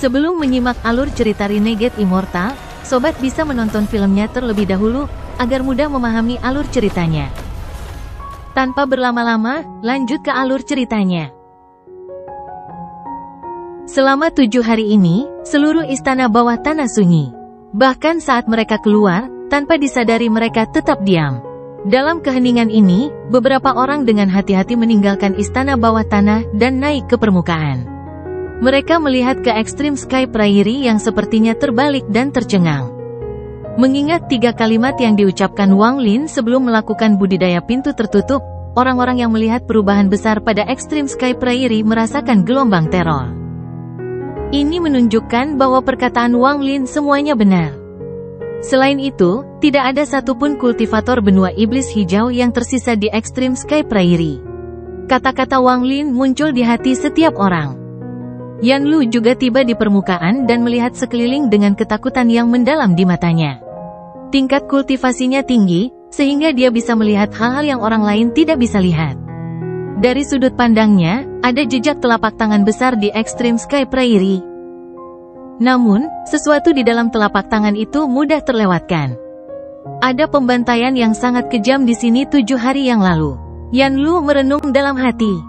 Sebelum menyimak alur cerita Renegade Immortal, sobat bisa menonton filmnya terlebih dahulu, agar mudah memahami alur ceritanya. Tanpa berlama-lama, lanjut ke alur ceritanya. Selama 7 hari ini, seluruh istana bawah tanah sunyi. Bahkan saat mereka keluar, tanpa disadari mereka tetap diam. Dalam keheningan ini, beberapa orang dengan hati-hati meninggalkan istana bawah tanah dan naik ke permukaan. Mereka melihat ke Extreme Sky Prairie yang sepertinya terbalik dan tercengang. Mengingat 3 kalimat yang diucapkan Wang Lin sebelum melakukan budidaya pintu tertutup, orang-orang yang melihat perubahan besar pada Extreme Sky Prairie merasakan gelombang teror. Ini menunjukkan bahwa perkataan Wang Lin semuanya benar. Selain itu, tidak ada satupun kultivator benua iblis hijau yang tersisa di Extreme Sky Prairie. Kata-kata Wang Lin muncul di hati setiap orang. Yan Lu juga tiba di permukaan dan melihat sekeliling dengan ketakutan yang mendalam di matanya. Tingkat kultivasinya tinggi, sehingga dia bisa melihat hal-hal yang orang lain tidak bisa lihat. Dari sudut pandangnya, ada jejak telapak tangan besar di Extreme Sky Prairie. Namun, sesuatu di dalam telapak tangan itu mudah terlewatkan. Ada pembantaian yang sangat kejam di sini 7 hari yang lalu. Yan Lu merenung dalam hati.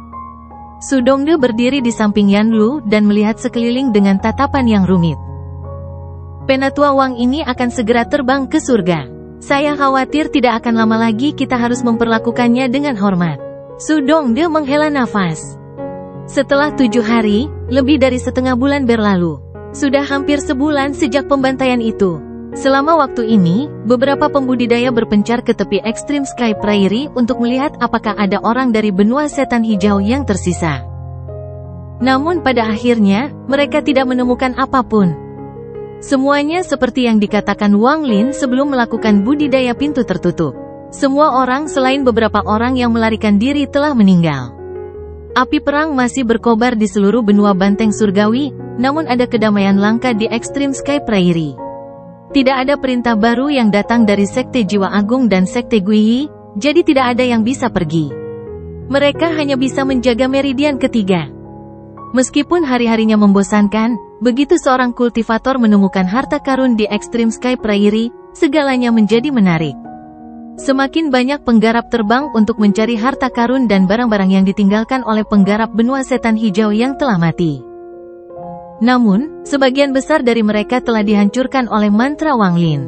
Su Dongde berdiri di samping Yan Lu dan melihat sekeliling dengan tatapan yang rumit. Penatua Wang ini akan segera terbang ke surga. Saya khawatir tidak akan lama lagi kita harus memperlakukannya dengan hormat. Su Dongde menghela nafas. Setelah 7 hari, lebih dari setengah bulan berlalu. Sudah hampir sebulan sejak pembantaian itu. Selama waktu ini, beberapa pembudidaya berpencar ke tepi Extreme Sky Prairie untuk melihat apakah ada orang dari benua setan hijau yang tersisa. Namun pada akhirnya, mereka tidak menemukan apapun. Semuanya seperti yang dikatakan Wang Lin sebelum melakukan budidaya pintu tertutup. Semua orang selain beberapa orang yang melarikan diri telah meninggal. Api perang masih berkobar di seluruh benua banteng surgawi, namun ada kedamaian langka di Extreme Sky Prairie. Tidak ada perintah baru yang datang dari Sekte Jiwa Agung dan Sekte Guiyi, jadi tidak ada yang bisa pergi. Mereka hanya bisa menjaga meridian ketiga. Meskipun hari-harinya membosankan, begitu seorang kultivator menemukan harta karun di Extreme Sky Prairie, segalanya menjadi menarik. Semakin banyak penggarap terbang untuk mencari harta karun dan barang-barang yang ditinggalkan oleh penggarap benua setan hijau yang telah mati. Namun, sebagian besar dari mereka telah dihancurkan oleh mantra Wang Lin.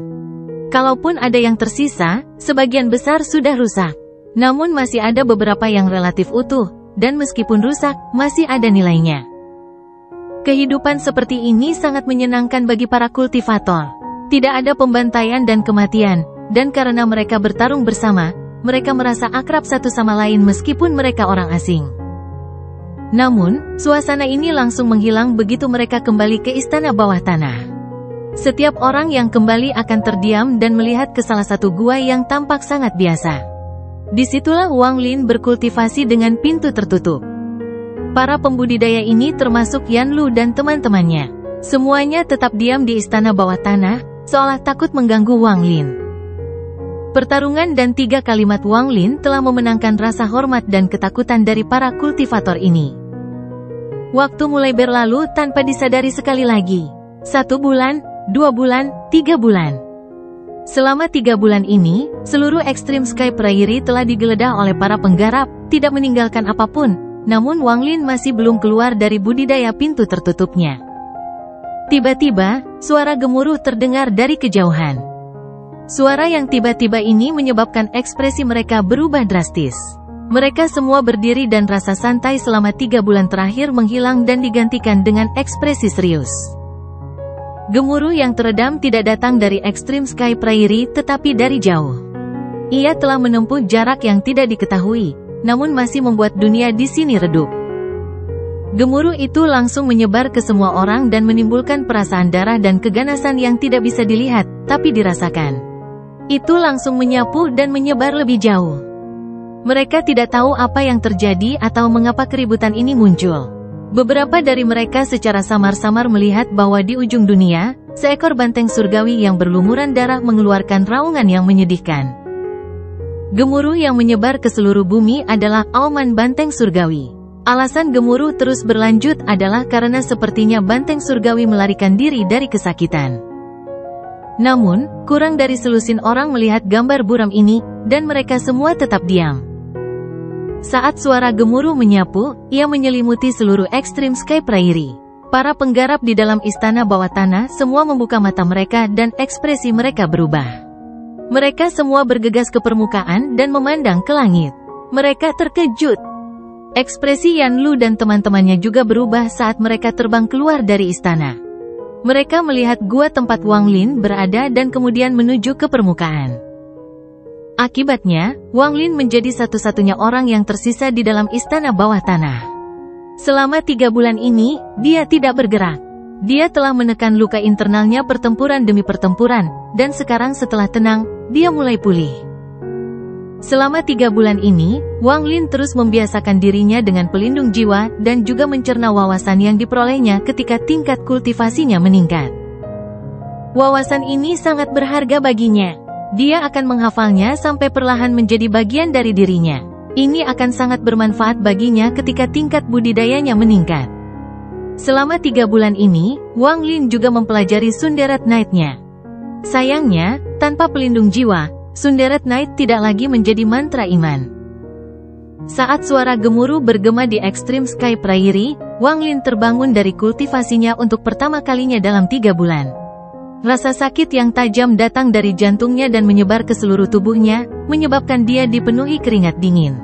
Kalaupun ada yang tersisa, sebagian besar sudah rusak. Namun masih ada beberapa yang relatif utuh, dan meskipun rusak, masih ada nilainya. Kehidupan seperti ini sangat menyenangkan bagi para kultivator. Tidak ada pembantaian dan kematian, dan karena mereka bertarung bersama, mereka merasa akrab satu sama lain meskipun mereka orang asing. Namun, suasana ini langsung menghilang begitu mereka kembali ke istana bawah tanah. Setiap orang yang kembali akan terdiam dan melihat ke salah satu gua yang tampak sangat biasa. Disitulah Wang Lin berkultivasi dengan pintu tertutup. Para pembudidaya ini termasuk Yan Lu dan teman-temannya. Semuanya tetap diam di istana bawah tanah, seolah takut mengganggu Wang Lin. Pertarungan dan 3 kalimat Wang Lin telah memenangkan rasa hormat dan ketakutan dari para kultivator ini. Waktu mulai berlalu tanpa disadari sekali lagi. 1 bulan, 2 bulan, 3 bulan. Selama 3 bulan ini, seluruh Extreme Sky Prairie telah digeledah oleh para penggarap, tidak meninggalkan apapun, namun Wang Lin masih belum keluar dari budidaya pintu tertutupnya. Tiba-tiba, suara gemuruh terdengar dari kejauhan. Suara yang tiba-tiba ini menyebabkan ekspresi mereka berubah drastis. Mereka semua berdiri dan rasa santai selama 3 bulan terakhir menghilang dan digantikan dengan ekspresi serius. Gemuruh yang teredam tidak datang dari Extreme Sky Prairie tetapi dari jauh. Ia telah menempuh jarak yang tidak diketahui, namun masih membuat dunia di sini redup. Gemuruh itu langsung menyebar ke semua orang dan menimbulkan perasaan darah dan keganasan yang tidak bisa dilihat, tapi dirasakan. Itu langsung menyapu dan menyebar lebih jauh. Mereka tidak tahu apa yang terjadi atau mengapa keributan ini muncul. Beberapa dari mereka secara samar-samar melihat bahwa di ujung dunia, seekor banteng surgawi yang berlumuran darah mengeluarkan raungan yang menyedihkan. Gemuruh yang menyebar ke seluruh bumi adalah auman banteng surgawi. Alasan gemuruh terus berlanjut adalah karena sepertinya banteng surgawi melarikan diri dari kesakitan. Namun, kurang dari selusin orang melihat gambar buram ini, dan mereka semua tetap diam. Saat suara gemuruh menyapu, ia menyelimuti seluruh Extreme Sky Prairie. Para penggarap di dalam istana bawah tanah semua membuka mata mereka dan ekspresi mereka berubah. Mereka semua bergegas ke permukaan dan memandang ke langit. Mereka terkejut. Ekspresi Yan Lu dan teman-temannya juga berubah saat mereka terbang keluar dari istana. Mereka melihat gua tempat Wang Lin berada dan kemudian menuju ke permukaan. Akibatnya, Wang Lin menjadi satu-satunya orang yang tersisa di dalam istana bawah tanah. Selama 3 bulan ini, dia tidak bergerak. Dia telah menekan luka internalnya pertempuran demi pertempuran, dan sekarang setelah tenang, dia mulai pulih. Selama 3 bulan ini, Wang Lin terus membiasakan dirinya dengan pelindung jiwa dan juga mencerna wawasan yang diperolehnya ketika tingkat kultivasinya meningkat. Wawasan ini sangat berharga baginya. Dia akan menghafalnya sampai perlahan menjadi bagian dari dirinya. Ini akan sangat bermanfaat baginya ketika tingkat budidayanya meningkat. Selama 3 bulan ini, Wang Lin juga mempelajari Sunderet Night-nya. Sayangnya, tanpa pelindung jiwa, Sunderet Night tidak lagi menjadi mantra iman. Saat suara gemuruh bergema di Extreme Sky Prairie, Wang Lin terbangun dari kultivasinya untuk pertama kalinya dalam 3 bulan. Rasa sakit yang tajam datang dari jantungnya dan menyebar ke seluruh tubuhnya, menyebabkan dia dipenuhi keringat dingin.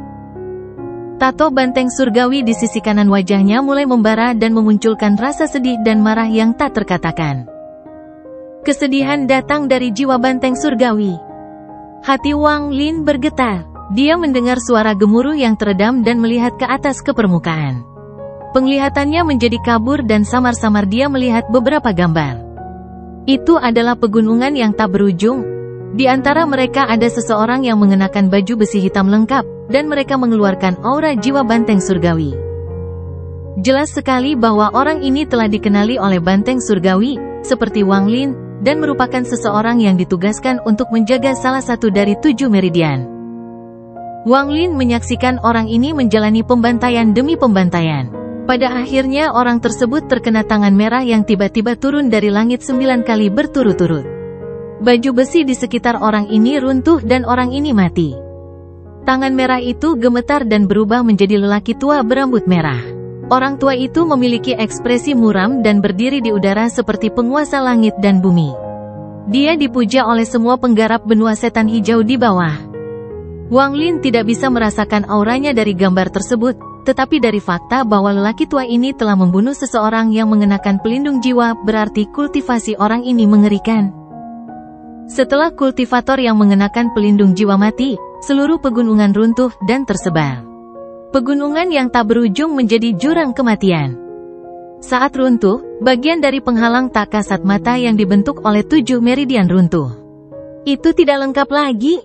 Tato banteng surgawi di sisi kanan wajahnya mulai membara dan memunculkan rasa sedih dan marah yang tak terkatakan. Kesedihan datang dari jiwa banteng surgawi. Hati Wang Lin bergetar. Dia mendengar suara gemuruh yang teredam dan melihat ke atas ke permukaan. Penglihatannya menjadi kabur dan samar-samar dia melihat beberapa gambar. Itu adalah pegunungan yang tak berujung. Di antara mereka ada seseorang yang mengenakan baju besi hitam lengkap, dan mereka mengeluarkan aura jiwa banteng surgawi. Jelas sekali bahwa orang ini telah dikenali oleh banteng surgawi, seperti Wang Lin, dan merupakan seseorang yang ditugaskan untuk menjaga salah satu dari 7 meridian. Wang Lin menyaksikan orang ini menjalani pembantaian demi pembantaian. Pada akhirnya orang tersebut terkena tangan merah yang tiba-tiba turun dari langit 9 kali berturut-turut. Baju besi di sekitar orang ini runtuh dan orang ini mati. Tangan merah itu gemetar dan berubah menjadi lelaki tua berambut merah. Orang tua itu memiliki ekspresi muram dan berdiri di udara seperti penguasa langit dan bumi. Dia dipuja oleh semua penggarap benua setan hijau di bawah. Wang Lin tidak bisa merasakan auranya dari gambar tersebut, tetapi dari fakta bahwa lelaki tua ini telah membunuh seseorang yang mengenakan pelindung jiwa, berarti kultivasi orang ini mengerikan. Setelah kultivator yang mengenakan pelindung jiwa mati, seluruh pegunungan runtuh dan tersebar. Pegunungan yang tak berujung menjadi jurang kematian. Saat runtuh, bagian dari penghalang tak kasat mata yang dibentuk oleh 7 meridian runtuh. Itu tidak lengkap lagi.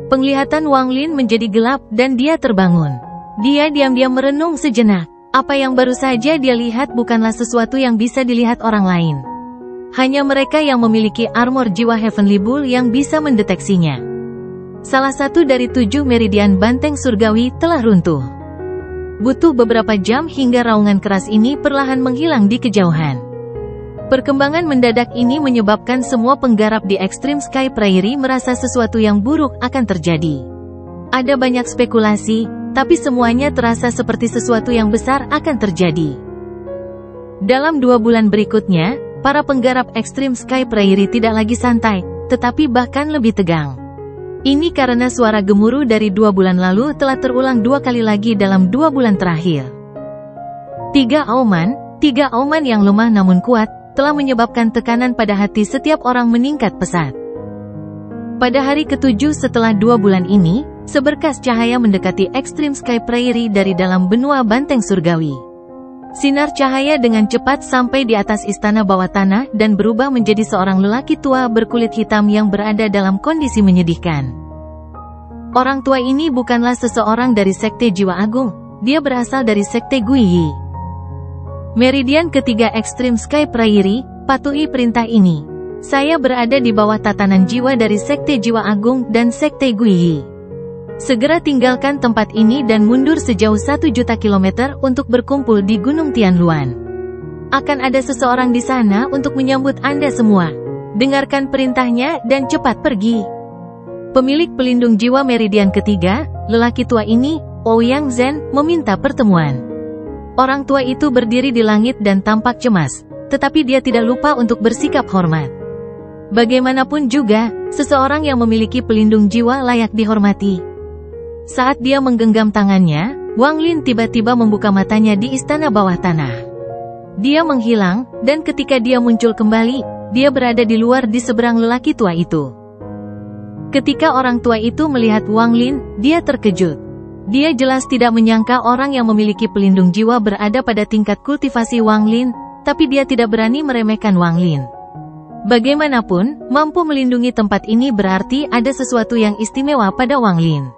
Penglihatan Wang Lin menjadi gelap dan dia terbangun. Dia diam-diam merenung sejenak. Apa yang baru saja dia lihat bukanlah sesuatu yang bisa dilihat orang lain. Hanya mereka yang memiliki armor jiwa Heavenly Bull yang bisa mendeteksinya. Salah satu dari 7 meridian banteng surgawi telah runtuh. Butuh beberapa jam hingga raungan keras ini perlahan menghilang di kejauhan. Perkembangan mendadak ini menyebabkan semua penggarap di Extreme Sky Prairie merasa sesuatu yang buruk akan terjadi. Ada banyak spekulasi, tapi semuanya terasa seperti sesuatu yang besar akan terjadi. Dalam 2 bulan berikutnya, para penggarap Extreme Sky Prairie tidak lagi santai, tetapi bahkan lebih tegang. Ini karena suara gemuruh dari 2 bulan lalu telah terulang 2 kali lagi dalam 2 bulan terakhir. 3 auman yang lemah namun kuat, telah menyebabkan tekanan pada hati setiap orang meningkat pesat. Pada hari ke-7 setelah 2 bulan ini, seberkas cahaya mendekati Extreme Sky Prairie dari dalam benua banteng surgawi. Sinar cahaya dengan cepat sampai di atas istana bawah tanah dan berubah menjadi seorang lelaki tua berkulit hitam yang berada dalam kondisi menyedihkan. Orang tua ini bukanlah seseorang dari Sekte Jiwa Agung, dia berasal dari Sekte Guiyi. Meridian ketiga Extreme Sky Prairie, patuhi perintah ini. Saya berada di bawah tatanan jiwa dari Sekte Jiwa Agung dan Sekte Guiyi. Segera tinggalkan tempat ini dan mundur sejauh 1 juta kilometer untuk berkumpul di Gunung Tianluan. Akan ada seseorang di sana untuk menyambut Anda semua. Dengarkan perintahnya dan cepat pergi. Pemilik pelindung jiwa meridian ketiga, lelaki tua ini, Ouyang Zhen, meminta pertemuan. Orang tua itu berdiri di langit dan tampak cemas, tetapi dia tidak lupa untuk bersikap hormat. Bagaimanapun juga, seseorang yang memiliki pelindung jiwa layak dihormati. Saat dia menggenggam tangannya, Wang Lin tiba-tiba membuka matanya di istana bawah tanah. Dia menghilang, dan ketika dia muncul kembali, dia berada di luar di seberang lelaki tua itu. Ketika orang tua itu melihat Wang Lin, dia terkejut. Dia jelas tidak menyangka orang yang memiliki pelindung jiwa berada pada tingkat kultivasi Wang Lin, tapi dia tidak berani meremehkan Wang Lin. Bagaimanapun, mampu melindungi tempat ini berarti ada sesuatu yang istimewa pada Wang Lin.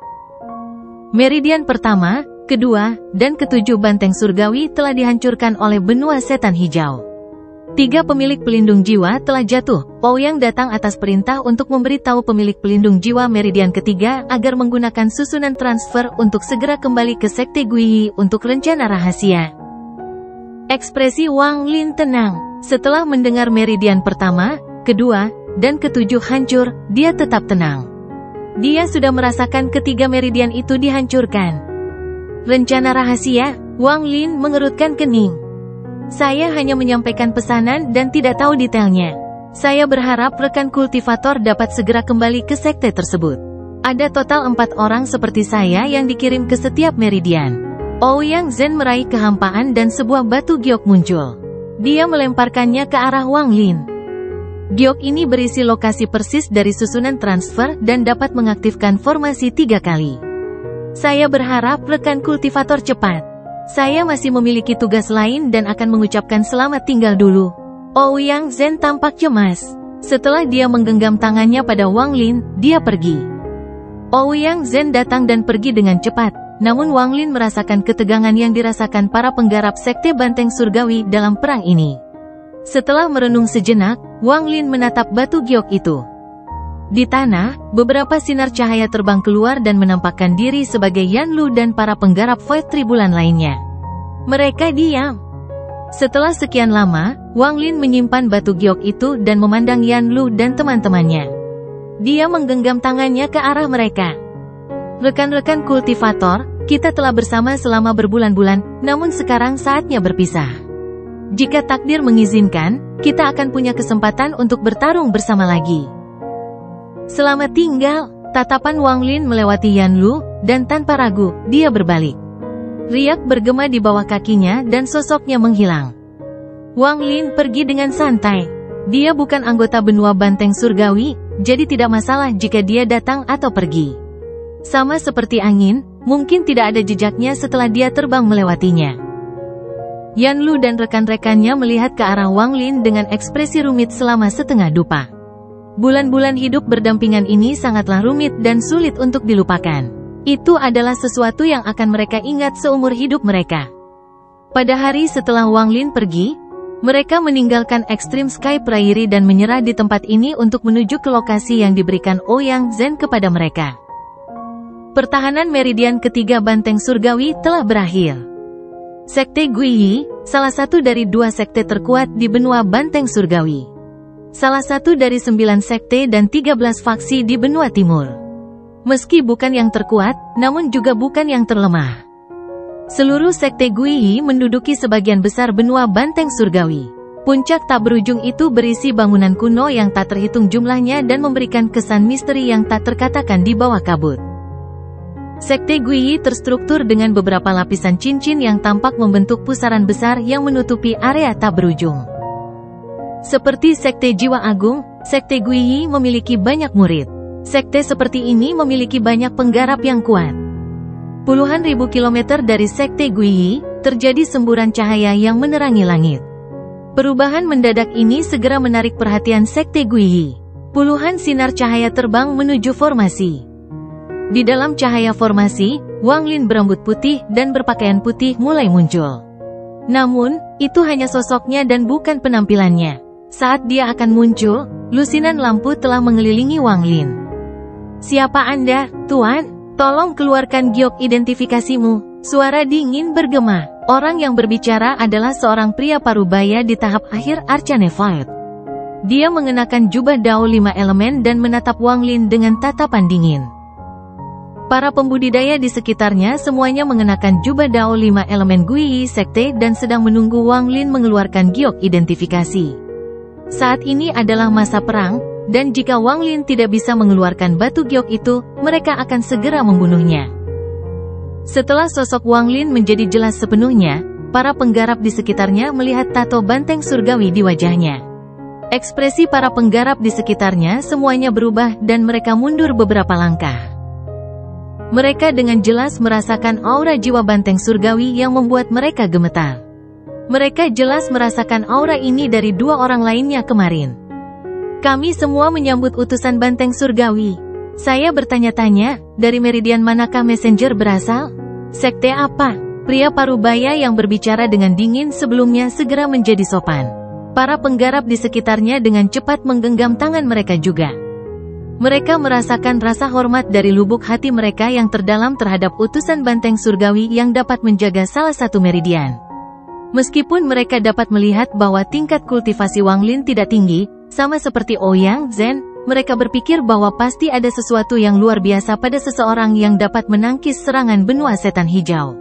Meridian pertama, kedua, dan ketujuh banteng surgawi telah dihancurkan oleh benua setan hijau. 3 pemilik pelindung jiwa telah jatuh. Ouyang datang atas perintah untuk memberitahu pemilik pelindung jiwa meridian ketiga agar menggunakan susunan transfer untuk segera kembali ke Sekte Guiyi untuk rencana rahasia. Ekspresi Wang Lin tenang. Setelah mendengar meridian pertama, kedua, dan ketujuh hancur, dia tetap tenang. Dia sudah merasakan ketiga meridian itu dihancurkan. Rencana rahasia, Wang Lin mengerutkan kening. Saya hanya menyampaikan pesanan dan tidak tahu detailnya. Saya berharap rekan kultivator dapat segera kembali ke sekte tersebut. Ada total 4 orang seperti saya yang dikirim ke setiap meridian. Ouyang Zhen meraih kehampaan dan sebuah batu giok muncul. Dia melemparkannya ke arah Wang Lin. Giok ini berisi lokasi persis dari susunan transfer dan dapat mengaktifkan formasi 3 kali. Saya berharap rekan kultivator cepat. Saya masih memiliki tugas lain dan akan mengucapkan selamat tinggal dulu. Ouyang Zhen tampak cemas. Setelah dia menggenggam tangannya pada Wang Lin, dia pergi. Ouyang Zhen datang dan pergi dengan cepat, namun Wang Lin merasakan ketegangan yang dirasakan para penggarap Sekte Banteng Surgawi dalam perang ini. Setelah merenung sejenak, Wang Lin menatap batu giok itu. Di tanah, beberapa sinar cahaya terbang keluar dan menampakkan diri sebagai Yan Lu dan para penggarap Void Tribulan lainnya. Mereka diam. Setelah sekian lama, Wang Lin menyimpan batu giok itu dan memandang Yan Lu dan teman-temannya. Dia menggenggam tangannya ke arah mereka. Rekan-rekan kultivator, kita telah bersama selama berbulan-bulan, namun sekarang saatnya berpisah. Jika takdir mengizinkan, kita akan punya kesempatan untuk bertarung bersama lagi. Selamat tinggal. Tatapan Wang Lin melewati Yan Lu, dan tanpa ragu, dia berbalik. Riak bergema di bawah kakinya dan sosoknya menghilang. Wang Lin pergi dengan santai. Dia bukan anggota benua banteng surgawi, jadi tidak masalah jika dia datang atau pergi. Sama seperti angin, mungkin tidak ada jejaknya setelah dia terbang melewatinya. Yan Lu dan rekan-rekannya melihat ke arah Wang Lin dengan ekspresi rumit selama setengah dupa. Bulan-bulan hidup berdampingan ini sangatlah rumit dan sulit untuk dilupakan. Itu adalah sesuatu yang akan mereka ingat seumur hidup mereka. Pada hari setelah Wang Lin pergi, mereka meninggalkan Extreme Sky Prairie dan menyerah di tempat ini untuk menuju ke lokasi yang diberikan Ouyang Zhen kepada mereka. Pertahanan meridian ketiga banteng surgawi telah berakhir. Sekte Guiyi, salah satu dari 2 sekte terkuat di benua banteng surgawi. Salah satu dari 9 sekte dan 13 faksi di benua timur. Meski bukan yang terkuat, namun juga bukan yang terlemah. Seluruh sekte Guiyi menduduki sebagian besar benua banteng surgawi. Puncak tak berujung itu berisi bangunan kuno yang tak terhitung jumlahnya dan memberikan kesan misteri yang tak terkatakan di bawah kabut. Sekte Guiyi terstruktur dengan beberapa lapisan cincin yang tampak membentuk pusaran besar yang menutupi area tak berujung. Seperti Sekte Jiwa Agung, Sekte Guiyi memiliki banyak murid. Sekte seperti ini memiliki banyak penggarap yang kuat. Puluhan ribu kilometer dari Sekte Guiyi, terjadi semburan cahaya yang menerangi langit. Perubahan mendadak ini segera menarik perhatian Sekte Guiyi. Puluhan sinar cahaya terbang menuju formasi. Di dalam cahaya formasi, Wang Lin berambut putih dan berpakaian putih mulai muncul. Namun, itu hanya sosoknya dan bukan penampilannya. Saat dia akan muncul, lusinan lampu telah mengelilingi Wang Lin. "Siapa Anda, Tuan?" Tolong keluarkan giok identifikasimu. Suara dingin bergema. Orang yang berbicara adalah seorang pria parubaya di tahap akhir Arcane Fight. Dia mengenakan jubah Dao 5 elemen dan menatap Wang Lin dengan tatapan dingin. Para pembudidaya di sekitarnya semuanya mengenakan jubah Dao 5 elemen Guiyi Sekte dan sedang menunggu Wang Lin mengeluarkan giok identifikasi. Saat ini adalah masa perang, dan jika Wang Lin tidak bisa mengeluarkan batu giok itu, mereka akan segera membunuhnya. Setelah sosok Wang Lin menjadi jelas sepenuhnya, para penggarap di sekitarnya melihat tato banteng surgawi di wajahnya. Ekspresi para penggarap di sekitarnya semuanya berubah dan mereka mundur beberapa langkah. Mereka dengan jelas merasakan aura jiwa banteng surgawi yang membuat mereka gemetar. Mereka jelas merasakan aura ini dari dua orang lainnya kemarin. Kami semua menyambut utusan banteng surgawi. Saya bertanya-tanya, dari meridian manakah messenger berasal? Sekte apa? Pria parubaya yang berbicara dengan dingin sebelumnya segera menjadi sopan. Para penggarap di sekitarnya dengan cepat menggenggam tangan mereka juga. Mereka merasakan rasa hormat dari lubuk hati mereka yang terdalam terhadap utusan banteng surgawi yang dapat menjaga salah satu meridian. Meskipun mereka dapat melihat bahwa tingkat kultivasi Wang Lin tidak tinggi, sama seperti Ouyang Zhen, mereka berpikir bahwa pasti ada sesuatu yang luar biasa pada seseorang yang dapat menangkis serangan benua setan hijau.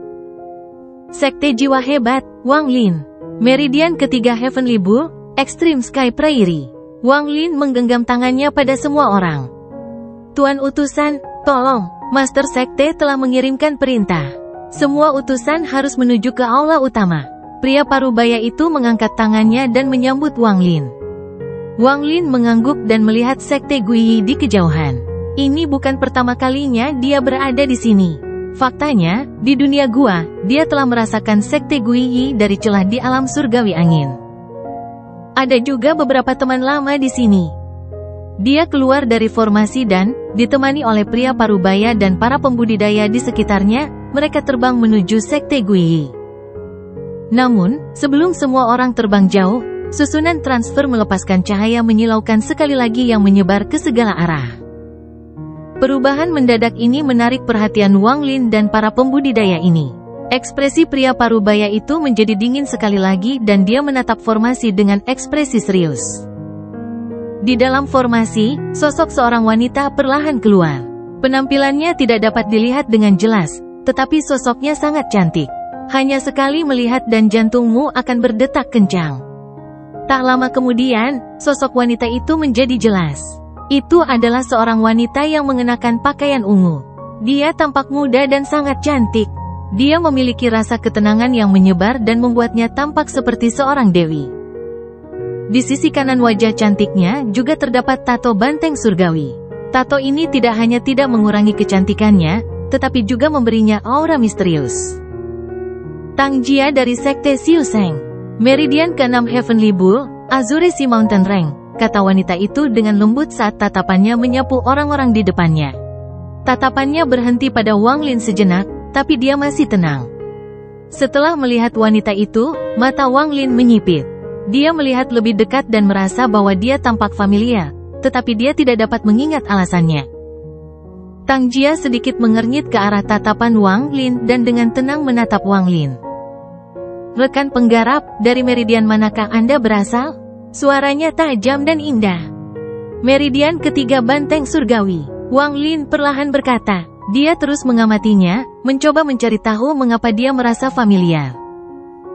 Sekte jiwa hebat, Wang Lin. Meridian ketiga Heavenly Bull, Extreme Sky Prairie. Wang Lin menggenggam tangannya pada semua orang. Tuan utusan, tolong, Master Sekte telah mengirimkan perintah. Semua utusan harus menuju ke aula utama. Pria parubaya itu mengangkat tangannya dan menyambut Wang Lin. Wang Lin mengangguk dan melihat Sekte Guiyi di kejauhan. Ini bukan pertama kalinya dia berada di sini. Faktanya, di dunia gua, dia telah merasakan Sekte Guiyi dari celah di alam surgawi angin. Ada juga beberapa teman lama di sini. Dia keluar dari formasi dan, ditemani oleh pria parubaya dan para pembudidaya di sekitarnya, mereka terbang menuju Sekte Guiyi. Namun, sebelum semua orang terbang jauh, susunan transfer melepaskan cahaya menyilaukan sekali lagi yang menyebar ke segala arah. Perubahan mendadak ini menarik perhatian Wang Lin dan para pembudidaya ini. Ekspresi pria parubaya itu menjadi dingin sekali lagi dan dia menatap formasi dengan ekspresi serius. Di dalam formasi, sosok seorang wanita perlahan keluar. Penampilannya tidak dapat dilihat dengan jelas, tetapi sosoknya sangat cantik. Hanya sekali melihat dan jantungmu akan berdetak kencang. Tak lama kemudian, sosok wanita itu menjadi jelas. Itu adalah seorang wanita yang mengenakan pakaian ungu. Dia tampak muda dan sangat cantik. Dia memiliki rasa ketenangan yang menyebar dan membuatnya tampak seperti seorang dewi. Di sisi kanan wajah cantiknya juga terdapat tato banteng surgawi. Tato ini tidak hanya tidak mengurangi kecantikannya, tetapi juga memberinya aura misterius. Tang Jia dari Sekte Xiu Sheng. Meridian ke-6 Heavenly Bull, Azure Sea Mountain Range, kata wanita itu dengan lembut saat tatapannya menyapu orang-orang di depannya. Tatapannya berhenti pada Wang Lin sejenak, tapi dia masih tenang. Setelah melihat wanita itu, mata Wang Lin menyipit. Dia melihat lebih dekat dan merasa bahwa dia tampak familiar, tetapi dia tidak dapat mengingat alasannya. Tang Jia sedikit mengernyit ke arah tatapan Wang Lin dan dengan tenang menatap Wang Lin. Rekan penggarap, dari meridian manakah Anda berasal? Suaranya tajam dan indah. Meridian ketiga banteng surgawi. Wang Lin perlahan berkata. Dia terus mengamatinya, mencoba mencari tahu mengapa dia merasa familiar.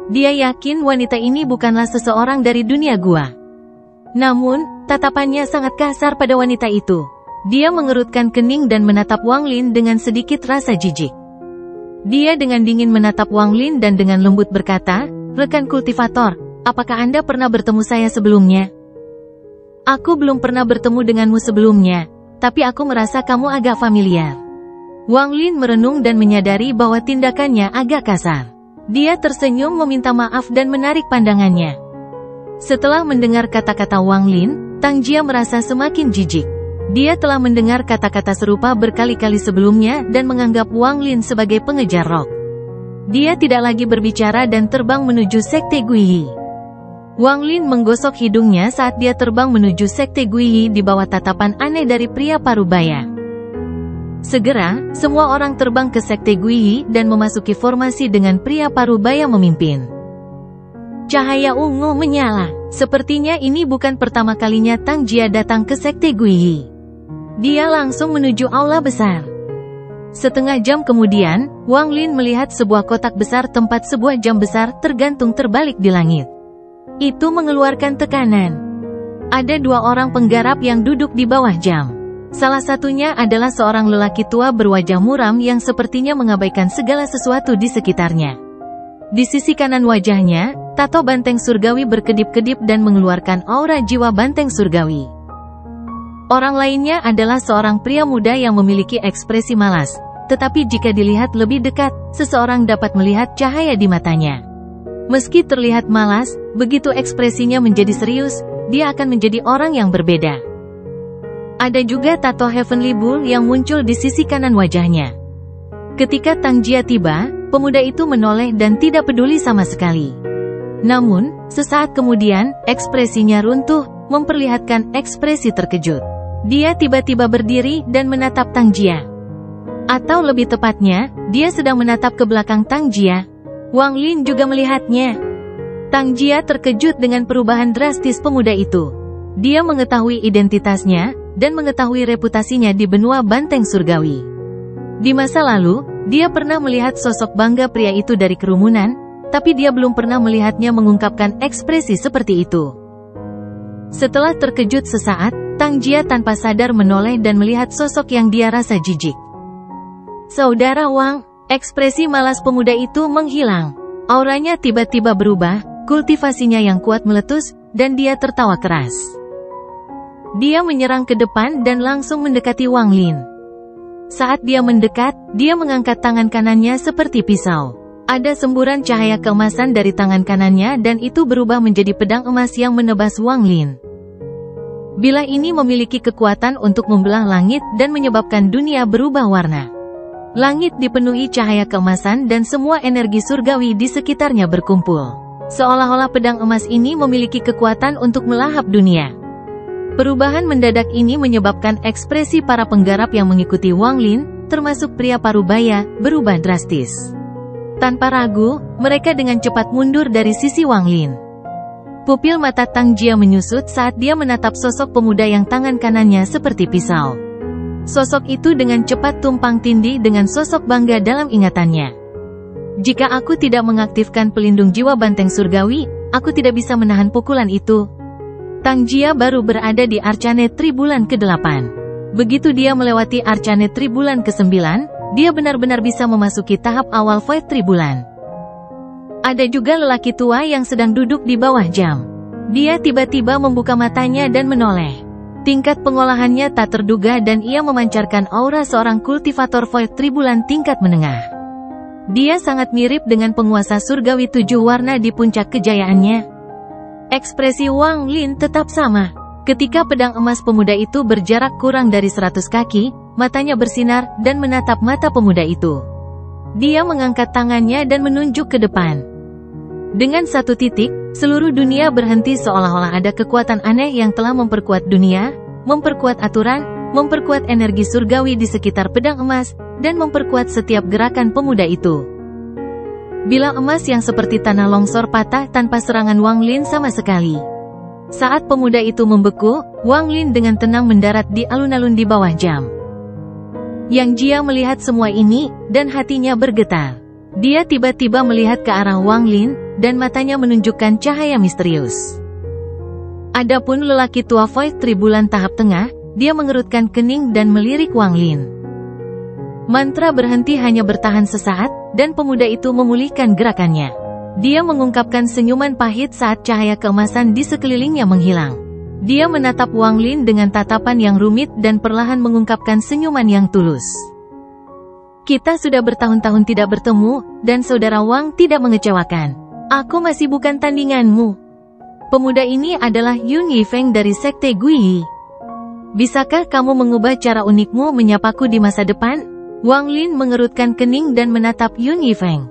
Dia yakin wanita ini bukanlah seseorang dari dunia gua. Namun, tatapannya sangat kasar pada wanita itu. Dia mengerutkan kening dan menatap Wang Lin dengan sedikit rasa jijik. Dia dengan dingin menatap Wang Lin dan dengan lembut berkata, "Rekan kultivator, apakah Anda pernah bertemu saya sebelumnya?" "Aku belum pernah bertemu denganmu sebelumnya, tapi aku merasa kamu agak familiar." Wang Lin merenung dan menyadari bahwa tindakannya agak kasar. Dia tersenyum meminta maaf dan menarik pandangannya. Setelah mendengar kata-kata Wang Lin, Tang Jia merasa semakin jijik. Dia telah mendengar kata-kata serupa berkali-kali sebelumnya dan menganggap Wang Lin sebagai pengejar roh. Dia tidak lagi berbicara dan terbang menuju Sekte Guiyi. Wang Lin menggosok hidungnya saat dia terbang menuju Sekte Guiyi di bawah tatapan aneh dari pria parubaya. Segera, semua orang terbang ke Sekte Guiyi dan memasuki formasi dengan pria parubaya memimpin. Cahaya ungu menyala. Sepertinya ini bukan pertama kalinya Tang Jia datang ke Sekte Guiyi. Dia langsung menuju aula besar. Setengah jam kemudian, Wang Lin melihat sebuah kotak besar tempat sebuah jam besar tergantung terbalik di langit. Itu mengeluarkan tekanan. Ada dua orang penggarap yang duduk di bawah jam. Salah satunya adalah seorang lelaki tua berwajah muram yang sepertinya mengabaikan segala sesuatu di sekitarnya. Di sisi kanan wajahnya, tato banteng surgawi berkedip-kedip dan mengeluarkan aura jiwa banteng surgawi. Orang lainnya adalah seorang pria muda yang memiliki ekspresi malas, tetapi jika dilihat lebih dekat, seseorang dapat melihat cahaya di matanya. Meski terlihat malas, begitu ekspresinya menjadi serius, dia akan menjadi orang yang berbeda. Ada juga tato Heavenly Bull yang muncul di sisi kanan wajahnya. Ketika Tang Jia tiba, pemuda itu menoleh dan tidak peduli sama sekali. Namun, sesaat kemudian, ekspresinya runtuh, memperlihatkan ekspresi terkejut. Dia tiba-tiba berdiri dan menatap Tang Jia. Atau lebih tepatnya, dia sedang menatap ke belakang Tang Jia. Wang Lin juga melihatnya. Tang Jia terkejut dengan perubahan drastis pemuda itu. Dia mengetahui identitasnya, dan mengetahui reputasinya di benua banteng surgawi. Di masa lalu, dia pernah melihat sosok bangga pria itu dari kerumunan, tapi dia belum pernah melihatnya mengungkapkan ekspresi seperti itu. Setelah terkejut sesaat, Tang Jia tanpa sadar menoleh dan melihat sosok yang dia rasa jijik. Saudara Wang, ekspresi malas pemuda itu menghilang. Auranya tiba-tiba berubah, kultivasinya yang kuat meletus, dan dia tertawa keras. Dia menyerang ke depan dan langsung mendekati Wang Lin. Saat dia mendekat, dia mengangkat tangan kanannya seperti pisau. Ada semburan cahaya keemasan dari tangan kanannya dan itu berubah menjadi pedang emas yang menebas Wang Lin. Bilah ini memiliki kekuatan untuk membelah langit dan menyebabkan dunia berubah warna. Langit dipenuhi cahaya keemasan dan semua energi surgawi di sekitarnya berkumpul. Seolah-olah pedang emas ini memiliki kekuatan untuk melahap dunia. Perubahan mendadak ini menyebabkan ekspresi para penggarap yang mengikuti Wang Lin, termasuk pria parubaya, berubah drastis. Tanpa ragu, mereka dengan cepat mundur dari sisi Wang Lin. Pupil mata Tang Jia menyusut saat dia menatap sosok pemuda yang tangan kanannya seperti pisau. Sosok itu dengan cepat tumpang tindih dengan sosok bangga dalam ingatannya. Jika aku tidak mengaktifkan pelindung jiwa banteng surgawi, aku tidak bisa menahan pukulan itu. Tang Jia baru berada di Arcane Tribulan ke-8. Begitu dia melewati Arcane Tribulan ke-9, dia benar-benar bisa memasuki tahap awal Void Tribulan. Ada juga lelaki tua yang sedang duduk di bawah jam. Dia tiba-tiba membuka matanya dan menoleh. Tingkat pengolahannya tak terduga dan ia memancarkan aura seorang kultivator Void Tribulan tingkat menengah. Dia sangat mirip dengan penguasa surgawi 7 warna di puncak kejayaannya. Ekspresi Wang Lin tetap sama. Ketika pedang emas pemuda itu berjarak kurang dari 100 kaki, matanya bersinar dan menatap mata pemuda itu. Dia mengangkat tangannya dan menunjuk ke depan. Dengan satu titik, seluruh dunia berhenti seolah-olah ada kekuatan aneh yang telah memperkuat dunia, memperkuat aturan, memperkuat energi surgawi di sekitar pedang emas, dan memperkuat setiap gerakan pemuda itu. Bilah emas yang seperti tanah longsor patah tanpa serangan Wang Lin sama sekali. Saat pemuda itu membeku, Wang Lin dengan tenang mendarat di alun-alun di bawah jam. Yang Jia melihat semua ini, dan hatinya bergetar. Dia tiba-tiba melihat ke arah Wang Lin, dan matanya menunjukkan cahaya misterius. Adapun lelaki tua Void Tribulan tahap tengah, dia mengerutkan kening dan melirik Wang Lin. Mantra berhenti hanya bertahan sesaat, dan pemuda itu memulihkan gerakannya. Dia mengungkapkan senyuman pahit saat cahaya keemasan di sekelilingnya menghilang. Dia menatap Wang Lin dengan tatapan yang rumit dan perlahan mengungkapkan senyuman yang tulus. Kita sudah bertahun-tahun tidak bertemu, dan saudara Wang tidak mengecewakan. Aku masih bukan tandinganmu. Pemuda ini adalah Yun Yifeng dari Sekte Guiyi. Bisakah kamu mengubah cara unikmu menyapaku di masa depan? Wang Lin mengerutkan kening dan menatap Yun Yifeng.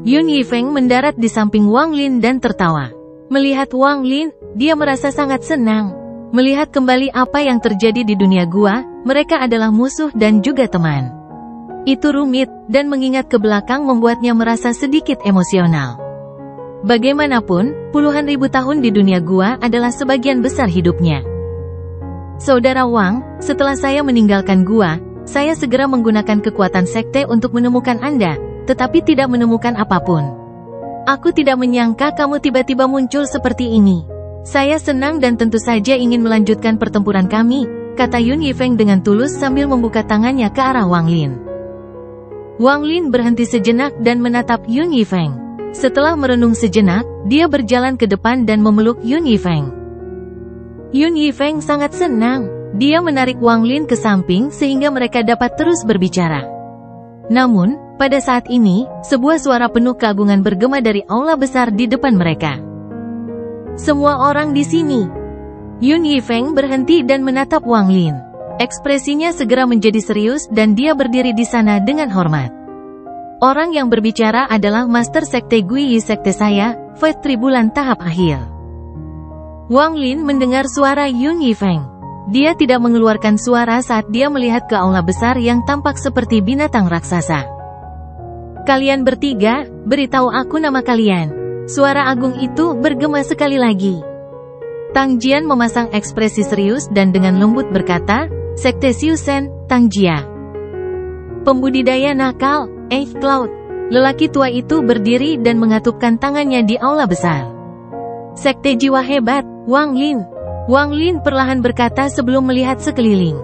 Yun Yifeng mendarat di samping Wang Lin dan tertawa. Melihat Wang Lin, dia merasa sangat senang. Melihat kembali apa yang terjadi di dunia gua, mereka adalah musuh dan juga teman. Itu rumit, dan mengingat ke belakang membuatnya merasa sedikit emosional. Bagaimanapun, puluhan ribu tahun di dunia gua adalah sebagian besar hidupnya. Saudara Wang, setelah saya meninggalkan gua, saya segera menggunakan kekuatan sekte untuk menemukan Anda, tetapi tidak menemukan apapun. Aku tidak menyangka kamu tiba-tiba muncul seperti ini. Saya senang dan tentu saja ingin melanjutkan pertempuran kami, kata Yun Yifeng dengan tulus sambil membuka tangannya ke arah Wang Lin. Wang Lin berhenti sejenak dan menatap Yun Yifeng. Setelah merenung sejenak, dia berjalan ke depan dan memeluk Yun Yifeng. Yun Yifeng sangat senang. Dia menarik Wang Lin ke samping sehingga mereka dapat terus berbicara. Namun, pada saat ini, sebuah suara penuh keagungan bergema dari aula besar di depan mereka. Semua orang di sini. Yun Yifeng berhenti dan menatap Wang Lin. Ekspresinya segera menjadi serius dan dia berdiri di sana dengan hormat. Orang yang berbicara adalah Master Sekte Guiyi Sekte saya, Faith Tribulan tahap akhir. Wang Lin mendengar suara Yun Yifeng. Dia tidak mengeluarkan suara saat dia melihat ke aula besar yang tampak seperti binatang raksasa. Kalian bertiga, beritahu aku nama kalian. Suara agung itu bergema sekali lagi. Tang Jian memasang ekspresi serius dan dengan lembut berkata, Sekte Xiusen, Tang Jia. Pembudidaya nakal, Cloud. Lelaki tua itu berdiri dan mengatupkan tangannya di aula besar. Sekte jiwa hebat, Wang Lin. Wang Lin perlahan berkata sebelum melihat sekeliling.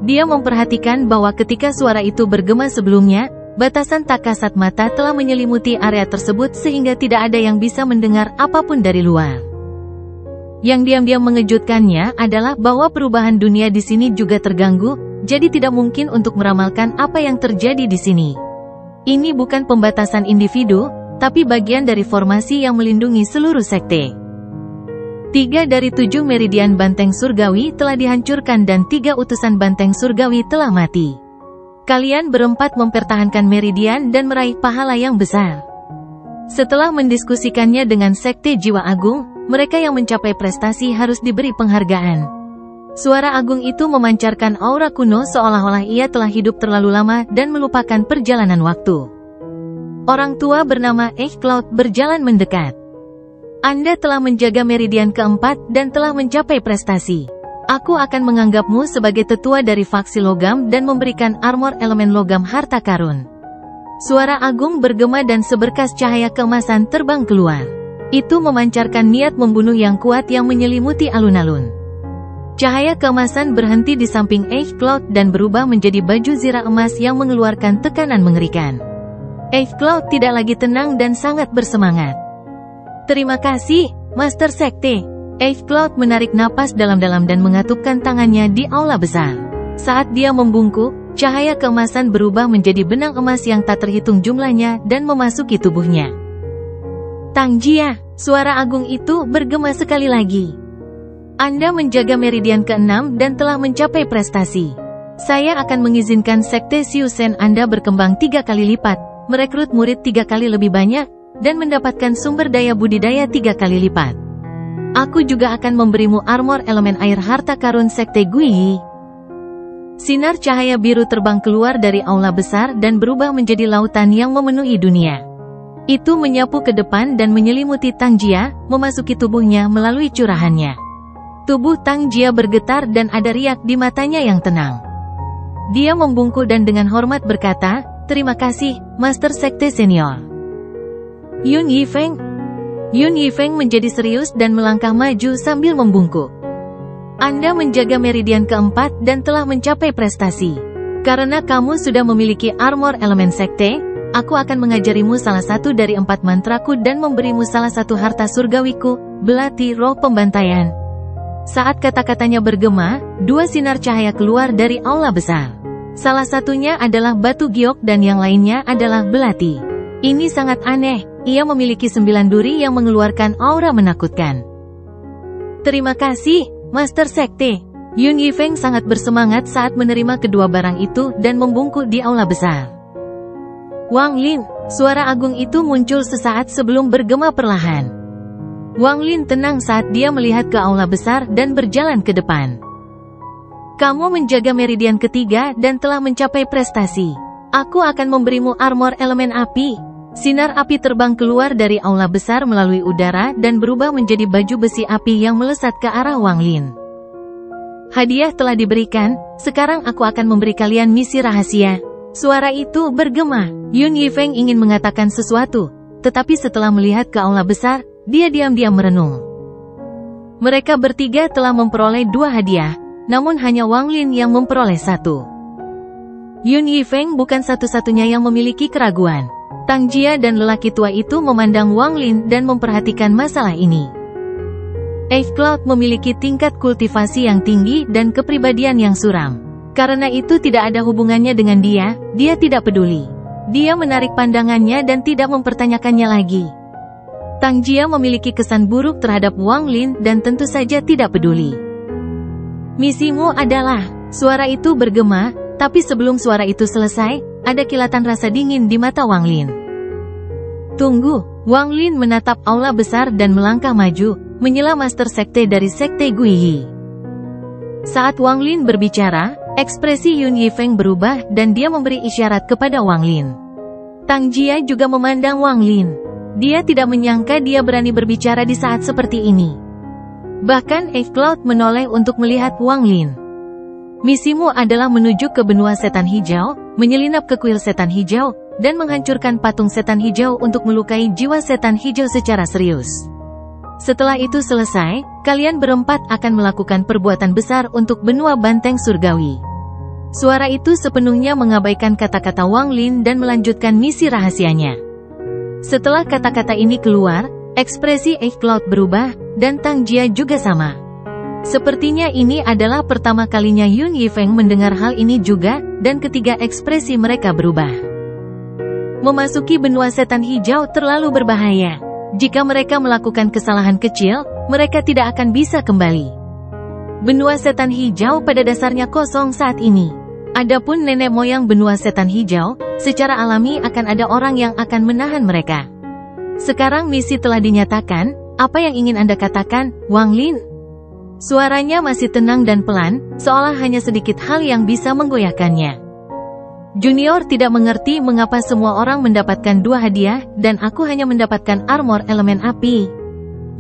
Dia memperhatikan bahwa ketika suara itu bergema sebelumnya, batasan tak kasat mata telah menyelimuti area tersebut sehingga tidak ada yang bisa mendengar apapun dari luar. Yang diam-diam mengejutkannya adalah bahwa perubahan dunia di sini juga terganggu, jadi tidak mungkin untuk meramalkan apa yang terjadi di sini. Ini bukan pembatasan individu, tapi bagian dari formasi yang melindungi seluruh sekte. 3 dari 7 meridian banteng surgawi telah dihancurkan dan 3 utusan banteng surgawi telah mati. Kalian berempat mempertahankan meridian dan meraih pahala yang besar. Setelah mendiskusikannya dengan Sekte Jiwa Agung, mereka yang mencapai prestasi harus diberi penghargaan. Suara agung itu memancarkan aura kuno seolah-olah ia telah hidup terlalu lama dan melupakan perjalanan waktu. Orang tua bernama Cloud berjalan mendekat. Anda telah menjaga meridian keempat dan telah mencapai prestasi. Aku akan menganggapmu sebagai tetua dari faksi logam dan memberikan armor elemen logam harta karun. Suara agung bergema dan seberkas cahaya keemasan terbang keluar. Itu memancarkan niat membunuh yang kuat yang menyelimuti alun-alun. Cahaya keemasan berhenti di samping Cloud dan berubah menjadi baju zirah emas yang mengeluarkan tekanan mengerikan. Cloud tidak lagi tenang dan sangat bersemangat. Terima kasih, Master Sekte. Cloud menarik napas dalam-dalam dan mengatupkan tangannya di aula besar. Saat dia membungkuk, cahaya keemasan berubah menjadi benang emas yang tak terhitung jumlahnya dan memasuki tubuhnya. Tang Jia, suara agung itu bergema sekali lagi. Anda menjaga meridian ke-6 dan telah mencapai prestasi. Saya akan mengizinkan Sekte Xiusen Anda berkembang 3 kali lipat, merekrut murid 3 kali lebih banyak, dan mendapatkan sumber daya budidaya 3 kali lipat. Aku juga akan memberimu armor elemen air harta karun Sekte Guiyi. Sinar cahaya biru terbang keluar dari aula besar dan berubah menjadi lautan yang memenuhi dunia. Itu menyapu ke depan dan menyelimuti Tang Jia, memasuki tubuhnya melalui curahannya. Tubuh Tang Jia bergetar dan ada riak di matanya yang tenang. Dia membungkuk dan dengan hormat berkata, terima kasih, Master Sekte Senior. Yun Yifeng. Yun Yifeng menjadi serius dan melangkah maju sambil membungkuk. Anda menjaga meridian keempat dan telah mencapai prestasi. Karena kamu sudah memiliki armor elemen sekte, aku akan mengajarimu salah satu dari 4 mantraku dan memberimu salah satu harta surgawiku, belati roh pembantaian. Saat kata-katanya bergema, 2 sinar cahaya keluar dari aula besar. Salah satunya adalah batu giok dan yang lainnya adalah belati. Ini sangat aneh, ia memiliki 9 duri yang mengeluarkan aura menakutkan. Terima kasih, Master Sekte. Yun Yifeng sangat bersemangat saat menerima kedua barang itu dan membungkuk di aula besar. Wang Lin, suara agung itu muncul sesaat sebelum bergema perlahan. Wang Lin tenang saat dia melihat ke aula besar dan berjalan ke depan. Kamu menjaga meridian ketiga dan telah mencapai prestasi. Aku akan memberimu armor elemen api. Sinar api terbang keluar dari aula besar melalui udara dan berubah menjadi baju besi api yang melesat ke arah Wang Lin. Hadiah telah diberikan, sekarang aku akan memberi kalian misi rahasia. Suara itu bergema. Yun Yifeng ingin mengatakan sesuatu, tetapi setelah melihat ke aula besar, dia diam-diam merenung. Mereka bertiga telah memperoleh 2 hadiah, namun hanya Wang Lin yang memperoleh 1. Yun Yifeng bukan satu-satunya yang memiliki keraguan. Tang Jia dan lelaki tua itu memandang Wang Lin dan memperhatikan masalah ini. Eighth Cloud memiliki tingkat kultivasi yang tinggi dan kepribadian yang suram. Karena itu tidak ada hubungannya dengan dia tidak peduli. Dia menarik pandangannya dan tidak mempertanyakannya lagi. Tang Jia memiliki kesan buruk terhadap Wang Lin dan tentu saja tidak peduli. Misimu adalah, suara itu bergema, tapi sebelum suara itu selesai, ada kilatan rasa dingin di mata Wang Lin. Tunggu, Wang Lin menatap aula besar dan melangkah maju, menyela Master Sekte dari Sekte Guiyi. Saat Wang Lin berbicara, ekspresi Yun Yifeng berubah dan dia memberi isyarat kepada Wang Lin. Tang Jia juga memandang Wang Lin. Dia tidak menyangka dia berani berbicara di saat seperti ini. Bahkan Eighth Cloud menoleh untuk melihat Wang Lin. Misimu adalah menuju ke benua setan hijau, menyelinap ke kuil setan hijau, dan menghancurkan patung setan hijau untuk melukai jiwa setan hijau secara serius. Setelah itu selesai, kalian berempat akan melakukan perbuatan besar untuk benua banteng surgawi. Suara itu sepenuhnya mengabaikan kata-kata Wang Lin dan melanjutkan misi rahasianya. Setelah kata-kata ini keluar, ekspresi Eighth Cloud berubah, dan Tang Jia juga sama. Sepertinya ini adalah pertama kalinya Yun Yifeng mendengar hal ini juga, dan ketiga ekspresi mereka berubah. Memasuki benua setan hijau terlalu berbahaya. Jika mereka melakukan kesalahan kecil, mereka tidak akan bisa kembali. Benua setan hijau pada dasarnya kosong saat ini. Adapun nenek moyang benua setan hijau, secara alami akan ada orang yang akan menahan mereka. Sekarang misi telah dinyatakan, apa yang ingin Anda katakan, Wang Lin? Suaranya masih tenang dan pelan, seolah hanya sedikit hal yang bisa menggoyahkannya. Junior tidak mengerti mengapa semua orang mendapatkan 2 hadiah, dan aku hanya mendapatkan armor elemen api.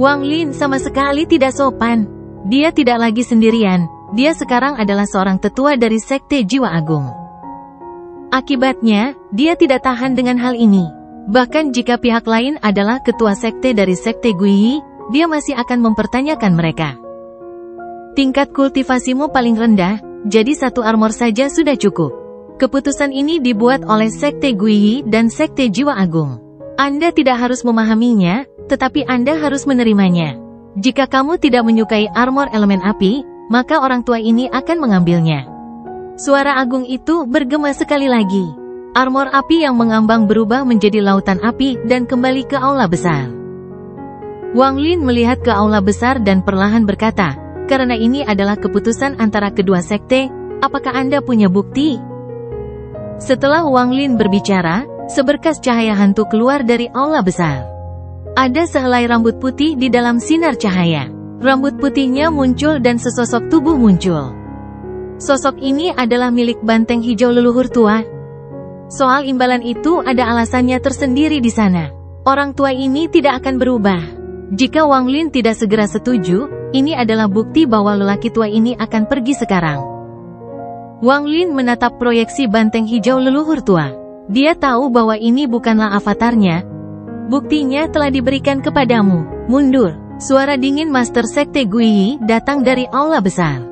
Wang Lin sama sekali tidak sopan. Dia tidak lagi sendirian, dia sekarang adalah seorang tetua dari Sekte Jiwa Agung. Akibatnya, dia tidak tahan dengan hal ini. Bahkan jika pihak lain adalah ketua sekte dari Sekte Guiyi, dia masih akan mempertanyakan mereka. Tingkat kultivasimu paling rendah, jadi 1 armor saja sudah cukup. Keputusan ini dibuat oleh Sekte Guiyi dan Sekte Jiwa Agung. Anda tidak harus memahaminya, tetapi Anda harus menerimanya. Jika kamu tidak menyukai armor elemen api, maka orang tua ini akan mengambilnya. Suara agung itu bergema sekali lagi. Armor api yang mengambang berubah menjadi lautan api dan kembali ke aula besar. Wang Lin melihat ke aula besar dan perlahan berkata, karena ini adalah keputusan antara kedua sekte, apakah Anda punya bukti? Setelah Wang Lin berbicara, seberkas cahaya hantu keluar dari aula besar. Ada sehelai rambut putih di dalam sinar cahaya. Rambut putihnya muncul dan sesosok tubuh muncul. Sosok ini adalah milik banteng hijau leluhur tua. Soal imbalan itu ada alasannya tersendiri di sana. Orang tua ini tidak akan berubah. Jika Wang Lin tidak segera setuju, ini adalah bukti bahwa lelaki tua ini akan pergi sekarang. Wang Lin menatap proyeksi banteng hijau leluhur tua. Dia tahu bahwa ini bukanlah avatarnya. Buktinya telah diberikan kepadamu. Mundur. Suara dingin Master Sekte Guiyi datang dari aula besar.